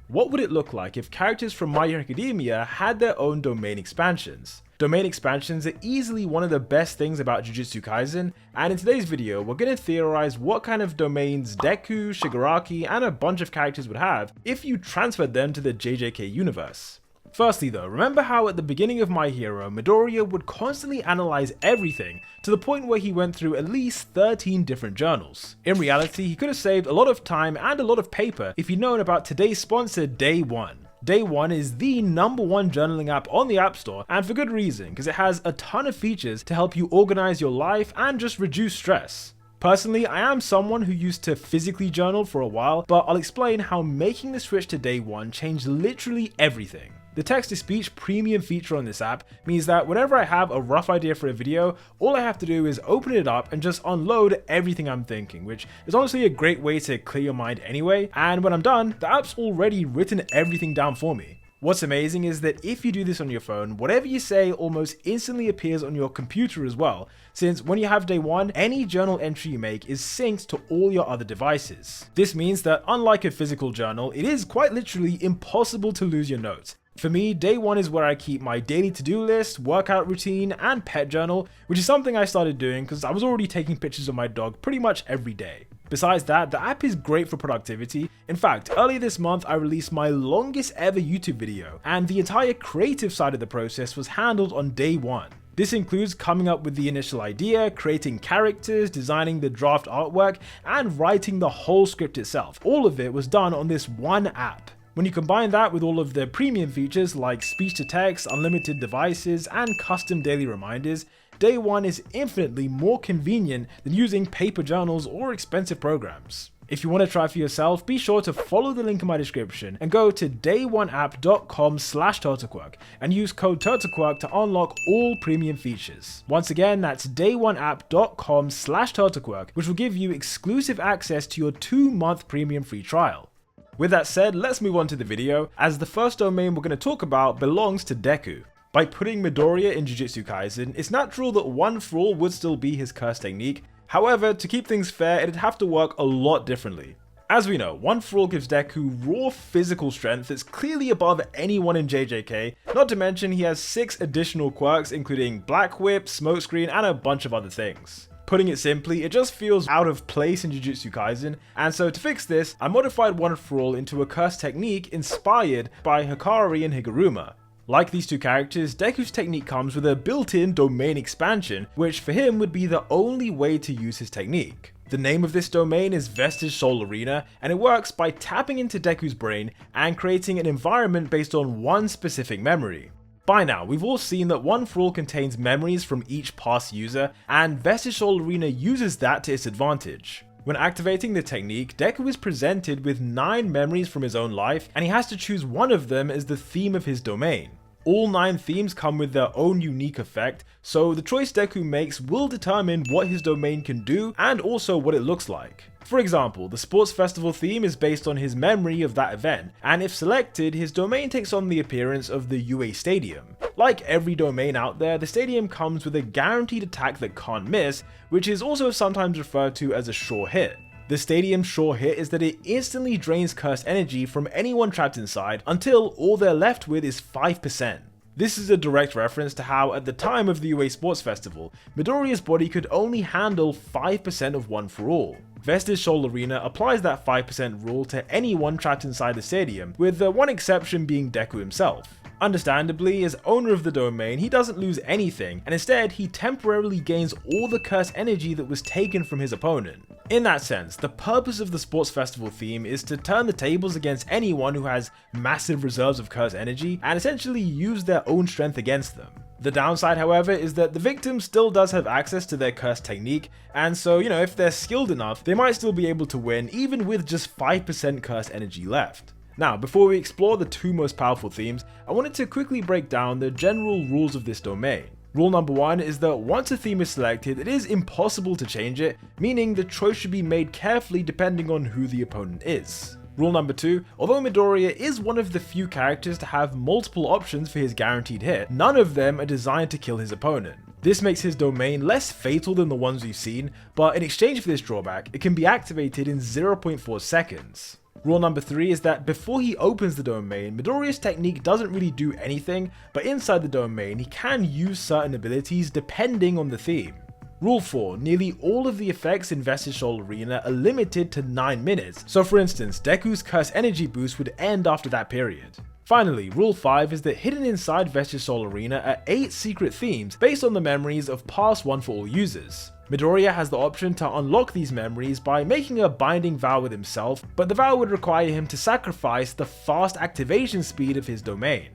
What would it look like if characters from My Hero Academia had their own domain expansions? Domain expansions are easily one of the best things about Jujutsu Kaisen, and in today's video we're going to theorize what kind of domains Deku, Shigaraki, and a bunch of characters would have if you transferred them to the JJK universe. Firstly though, remember how at the beginning of My Hero, Midoriya would constantly analyze everything to the point where he went through at least 13 different journals. In reality, he could have saved a lot of time and a lot of paper if he'd known about today's sponsor, Day One. Day One is the #1 journaling app on the App Store, and for good reason, because it has a ton of features to help you organize your life and just reduce stress. Personally, I am someone who used to physically journal for a while, but I'll explain how making the switch to Day One changed literally everything. The text-to-speech premium feature on this app means that whenever I have a rough idea for a video, all I have to do is open it up and just unload everything I'm thinking, which is honestly a great way to clear your mind anyway, and when I'm done, the app's already written everything down for me. What's amazing is that if you do this on your phone, whatever you say almost instantly appears on your computer as well, since when you have Day One, any journal entry you make is synced to all your other devices. This means that unlike a physical journal, it is quite literally impossible to lose your notes. For me, Day One is where I keep my daily to-do list, workout routine, and pet journal, which is something I started doing because I was already taking pictures of my dog pretty much every day. Besides that, the app is great for productivity. In fact, earlier this month I released my longest ever YouTube video, and the entire creative side of the process was handled on Day One. This includes coming up with the initial idea, creating characters, designing the draft artwork, and writing the whole script itself. All of it was done on this one app. When you combine that with all of the premium features like speech-to-text, unlimited devices, and custom daily reminders, Day One is infinitely more convenient than using paper journals or expensive programs. If you want to try for yourself, be sure to follow the link in my description and go to dayoneapp.com/turtlequirk and use code turtlequirk to unlock all premium features. Once again, that's dayoneapp.com/turtlequirk, which will give you exclusive access to your 2-month premium free trial. With that said, let's move on to the video, as the first domain we're going to talk about belongs to Deku. By putting Midoriya in Jujutsu Kaisen, it's natural that One For All would still be his curse technique. However, to keep things fair, it'd have to work a lot differently. As we know, One For All gives Deku raw physical strength that's clearly above anyone in JJK, not to mention he has 6 additional quirks including Black Whip, Smokescreen, and a bunch of other things. Putting it simply, it just feels out of place in Jujutsu Kaisen, and so to fix this, I modified One For All into a curse technique inspired by Hakari and Higuruma. Like these two characters, Deku's technique comes with a built-in domain expansion, which for him would be the only way to use his technique. The name of this domain is Vestige Soul Arena, and it works by tapping into Deku's brain and creating an environment based on one specific memory. By now, we've all seen that One For All contains memories from each past user, and Vestige Soul Arena uses that to its advantage. When activating the technique, Deku is presented with 9 memories from his own life, and he has to choose one of them as the theme of his domain. All 9 themes come with their own unique effect, so the choice Deku makes will determine what his domain can do and also what it looks like. For example, the sports festival theme is based on his memory of that event, and if selected, his domain takes on the appearance of the UA Stadium. Like every domain out there, the stadium comes with a guaranteed attack that can't miss, which is also sometimes referred to as a sure hit. The stadium's sure hit is that it instantly drains cursed energy from anyone trapped inside until all they're left with is 5%. This is a direct reference to how, at the time of the UA Sports Festival, Midoriya's body could only handle 5% of One For All. Vestige Soul Arena applies that 5% rule to anyone trapped inside the stadium, with the one exception being Deku himself. Understandably, as owner of the domain, he doesn't lose anything, and instead he temporarily gains all the curse energy that was taken from his opponent. In that sense, the purpose of the sports festival theme is to turn the tables against anyone who has massive reserves of curse energy and essentially use their own strength against them. The downside, however, is that the victim still does have access to their curse technique, and so, if they're skilled enough, they might still be able to win even with just 5% curse energy left. Now, before we explore the 2 most powerful themes, I wanted to quickly break down the general rules of this domain. Rule number 1 is that once a theme is selected, it is impossible to change it, meaning the choice should be made carefully depending on who the opponent is. Rule number 2, although Midoriya is one of the few characters to have multiple options for his guaranteed hit, none of them are designed to kill his opponent. This makes his domain less fatal than the ones we've seen, but in exchange for this drawback, it can be activated in 0.4 seconds. Rule number 3 is that before he opens the domain, Midoriya's technique doesn't really do anything, but inside the domain he can use certain abilities depending on the theme. Rule 4, nearly all of the effects in Vestige Soul Arena are limited to 9 minutes, so for instance, Deku's curse energy boost would end after that period. Finally, rule 5 is that hidden inside Vestige Soul Arena are 8 secret themes based on the memories of past One For All users. Midoriya has the option to unlock these memories by making a binding vow with himself, but the vow would require him to sacrifice the fast activation speed of his domain.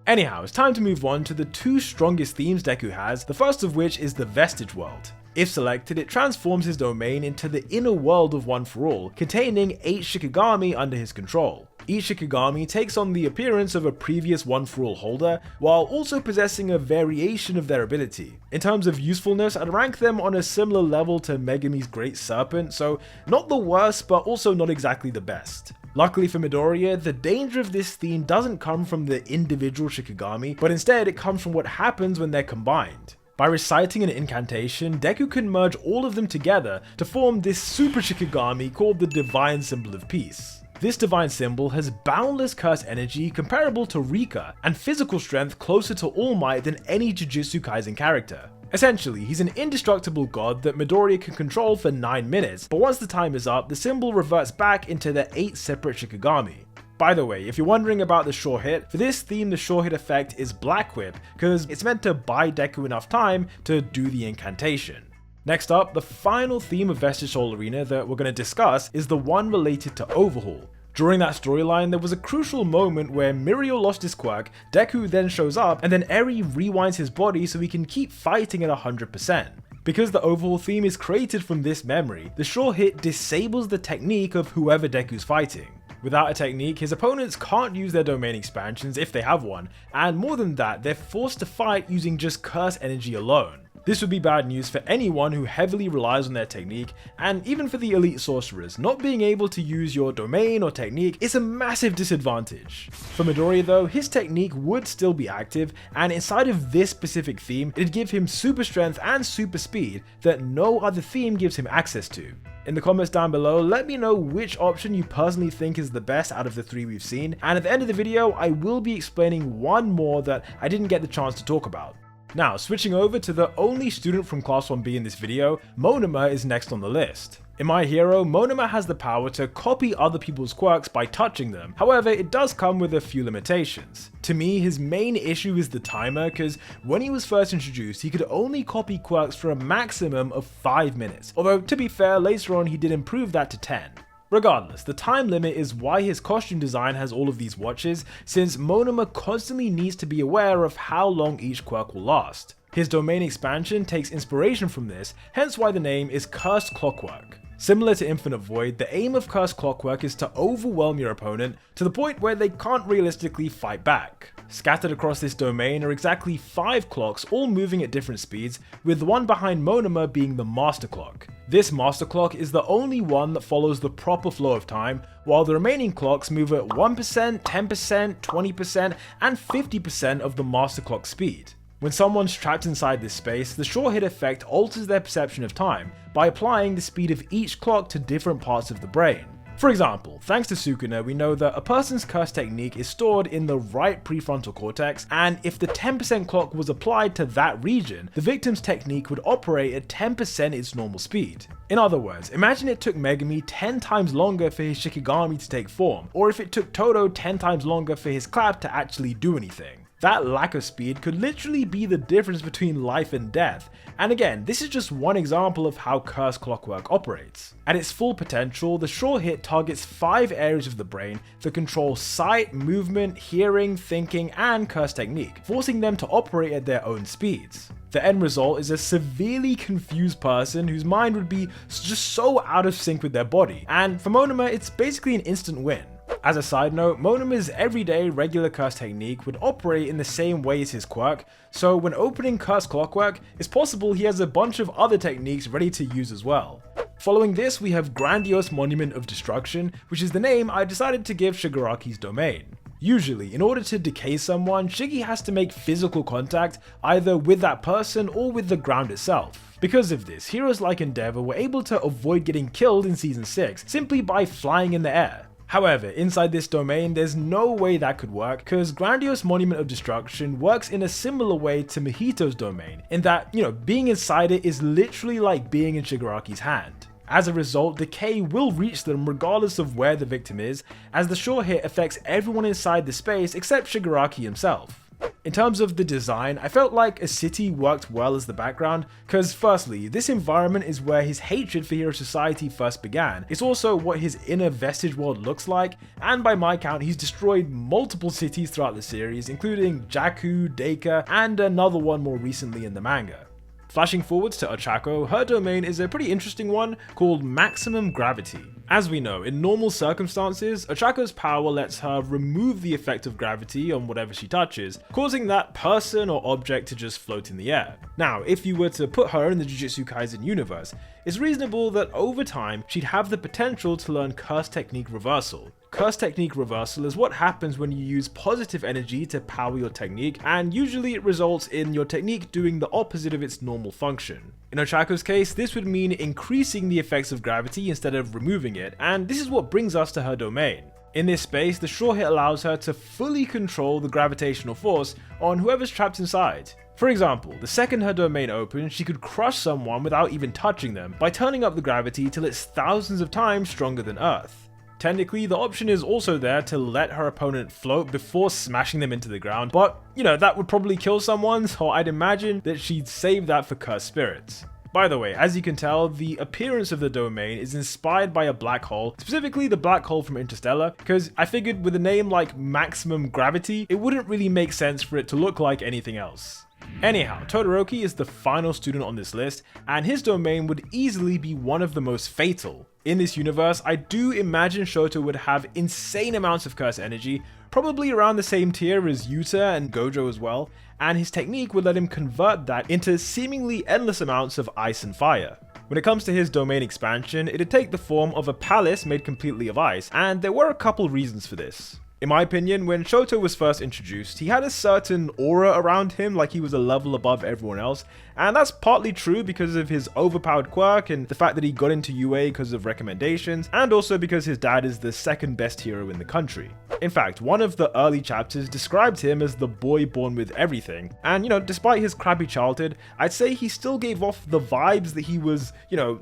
Anyhow, it's time to move on to the 2 strongest themes Deku has, the first of which is the Vestige world. If selected, it transforms his domain into the inner world of One For All, containing 8 Shikigami under his control. Each Shikigami takes on the appearance of a previous One For All holder, while also possessing a variation of their ability. In terms of usefulness, I'd rank them on a similar level to Megumi's Great Serpent, so not the worst, but also not exactly the best. Luckily for Midoriya, the danger of this theme doesn't come from the individual Shikigami, but instead it comes from what happens when they're combined. By reciting an incantation, Deku can merge all of them together to form this super Shikigami called the Divine Symbol of Peace. This divine symbol has boundless curse energy comparable to Rika, and physical strength closer to All Might than any Jujutsu Kaisen character. Essentially, he's an indestructible god that Midoriya can control for 9 minutes, but once the time is up, the symbol reverts back into the 8 separate Shikigami. By the way, if you're wondering about the sure hit, for this theme the sure hit effect is Black Whip, because it's meant to buy Deku enough time to do the incantation. Next up, the final theme of Vestige Soul Arena that we're going to discuss is the one related to Overhaul. During that storyline, there was a crucial moment where Mirio lost his quirk, Deku then shows up, and then Eri rewinds his body so he can keep fighting at 100%. Because the Overhaul theme is created from this memory, the sure hit disables the technique of whoever Deku's fighting. Without a technique, his opponents can't use their domain expansions if they have one, and more than that, they're forced to fight using just curse energy alone. This would be bad news for anyone who heavily relies on their technique, and even for the elite sorcerers, not being able to use your domain or technique is a massive disadvantage. For Midoriya though, his technique would still be active, and inside of this specific theme, it'd give him super strength and super speed that no other theme gives him access to. In the comments down below, let me know which option you personally think is the best out of the 3 we've seen, and at the end of the video, I will be explaining one more that I didn't get the chance to talk about. Now, switching over to the only student from Class 1B in this video, Monoma is next on the list. In My Hero, Monoma has the power to copy other people's quirks by touching them, however it does come with a few limitations. To me, his main issue is the timer, because when he was first introduced he could only copy quirks for a maximum of 5 minutes, although to be fair, later on he did improve that to 10. Regardless, the time limit is why his costume design has all of these watches, since Monoma constantly needs to be aware of how long each quirk will last. His domain expansion takes inspiration from this, hence why the name is Cursed Clockwork. Similar to Infinite Void, the aim of Cursed Clockwork is to overwhelm your opponent to the point where they can't realistically fight back. Scattered across this domain are exactly 5 clocks, all moving at different speeds, with the one behind Monoma being the Master Clock. This Master Clock is the only one that follows the proper flow of time, while the remaining clocks move at 1%, 10%, 20%, and 50% of the Master Clock speed. When someone's trapped inside this space, the sure hit effect alters their perception of time by applying the speed of each clock to different parts of the brain. For example, thanks to Sukuna, we know that a person's curse technique is stored in the right prefrontal cortex, and if the 10% clock was applied to that region, the victim's technique would operate at 10% its normal speed. In other words, imagine it took Megumi 10 times longer for his Shikigami to take form, or if it took Todo 10 times longer for his clap to actually do anything. That lack of speed could literally be the difference between life and death, and again, this is just one example of how Cursed Clockwork operates. At its full potential, the sure hit targets 5 areas of the brain that control sight, movement, hearing, thinking, and curse technique, forcing them to operate at their own speeds. The end result is a severely confused person whose mind would be just so out of sync with their body, and for Monoma, it's basically an instant win. As a side note, Monoma's everyday regular curse technique would operate in the same way as his quirk, so when opening Cursed Clockwork, it's possible he has a bunch of other techniques ready to use as well. Following this, we have Grandiose Monument of Destruction, which is the name I decided to give Shigaraki's domain. Usually, in order to decay someone, Shiggy has to make physical contact either with that person or with the ground itself. Because of this, heroes like Endeavor were able to avoid getting killed in Season 6 simply by flying in the air. However, inside this domain, there's no way that could work, because Grandiose Monument of Destruction works in a similar way to Mahito's domain, in that, being inside it is literally like being in Shigaraki's hand. As a result, decay will reach them regardless of where the victim is, as the sure hit affects everyone inside the space except Shigaraki himself. In terms of the design, I felt like a city worked well as the background, because firstly, this environment is where his hatred for Hero Society first began. It's also what his inner Vestige world looks like, and by my count, he's destroyed multiple cities throughout the series, including Jakku, Deika, and another one more recently in the manga. Flashing forwards to Ochako, her domain is a pretty interesting one called Maximum Gravity. As we know, in normal circumstances, Ochako's power lets her remove the effect of gravity on whatever she touches, causing that person or object to just float in the air. Now, if you were to put her in the Jujutsu Kaisen universe, it's reasonable that over time, she'd have the potential to learn Curse Technique Reversal. Curse Technique Reversal is what happens when you use positive energy to power your technique, and usually it results in your technique doing the opposite of its normal function. In Ochako's case, this would mean increasing the effects of gravity instead of removing it, and this is what brings us to her domain. In this space, the sure hit allows her to fully control the gravitational force on whoever's trapped inside. For example, the second her domain opens, she could crush someone without even touching them by turning up the gravity till it's thousands of times stronger than Earth. Technically, the option is also there to let her opponent float before smashing them into the ground, but that would probably kill someone, so I'd imagine that she'd save that for cursed spirits. By the way, as you can tell, the appearance of the domain is inspired by a black hole, specifically the black hole from Interstellar, because I figured with a name like Maximum Gravity, it wouldn't really make sense for it to look like anything else. Anyhow, Todoroki is the final student on this list, and his domain would easily be one of the most fatal. In this universe, I do imagine Shoto would have insane amounts of curse energy, probably around the same tier as Yuta and Gojo as well, and his technique would let him convert that into seemingly endless amounts of ice and fire. When it comes to his domain expansion, it'd take the form of a palace made completely of ice, and there were a couple reasons for this. In my opinion, when Shoto was first introduced, he had a certain aura around him, like he was a level above everyone else, and that's partly true because of his overpowered quirk and the fact that he got into UA because of recommendations, and also because his dad is the second best hero in the country. In fact, one of the early chapters described him as the boy born with everything, and despite his crappy childhood, I'd say he still gave off the vibes that he was,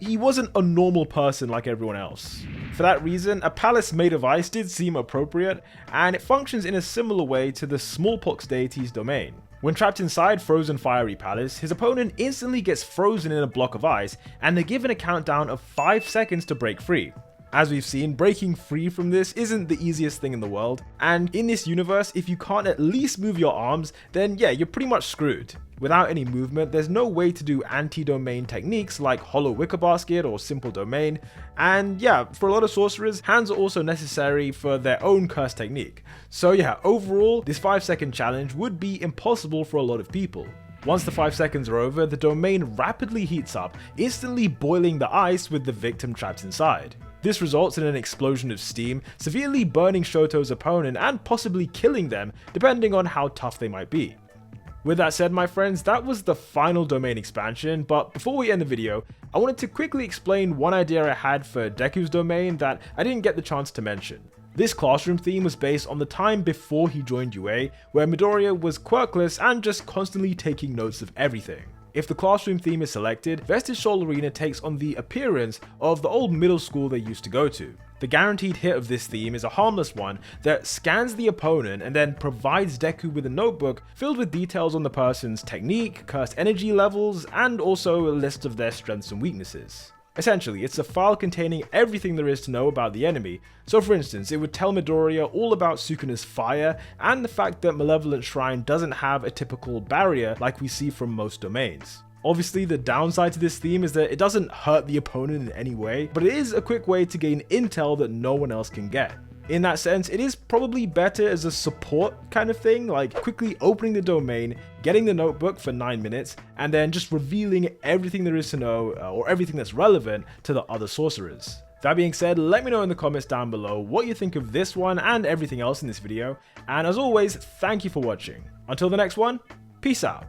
he wasn't a normal person like everyone else. For that reason, a palace made of ice did seem appropriate, and it functions in a similar way to the smallpox deity's domain. When trapped inside Frozen Fiery Palace, his opponent instantly gets frozen in a block of ice, and they're given a countdown of 5 seconds to break free. As we've seen, breaking free from this isn't the easiest thing in the world, and in this universe, if you can't at least move your arms, then yeah, you're pretty much screwed. Without any movement, there's no way to do anti-domain techniques like Hollow Wicker Basket or Simple Domain, and yeah, for a lot of sorcerers, hands are also necessary for their own curse technique. So yeah, overall, this 5-second challenge would be impossible for a lot of people. Once the 5 seconds are over, the domain rapidly heats up, instantly boiling the ice with the victim trapped inside. This results in an explosion of steam, severely burning Shoto's opponent and possibly killing them, depending on how tough they might be. With that said, my friends, that was the final domain expansion, but before we end the video, I wanted to quickly explain one idea I had for Deku's domain that I didn't get the chance to mention. This classroom theme was based on the time before he joined UA, where Midoriya was quirkless and just constantly taking notes of everything. If the classroom theme is selected, Vestige Soul Arena takes on the appearance of the old middle school they used to go to. The guaranteed hit of this theme is a harmless one that scans the opponent and then provides Deku with a notebook filled with details on the person's technique, cursed energy levels, and also a list of their strengths and weaknesses. Essentially, it's a file containing everything there is to know about the enemy, so for instance, it would tell Midoriya all about Sukuna's fire and the fact that Malevolent Shrine doesn't have a typical barrier like we see from most domains. Obviously, the downside to this theme is that it doesn't hurt the opponent in any way, but it is a quick way to gain intel that no one else can get. In that sense, it is probably better as a support kind of thing, like quickly opening the domain, getting the notebook for 9 minutes, and then just revealing everything there is to know, or everything that's relevant to the other sorcerers. That being said, let me know in the comments down below what you think of this one and everything else in this video, and as always, thank you for watching. Until the next one, peace out.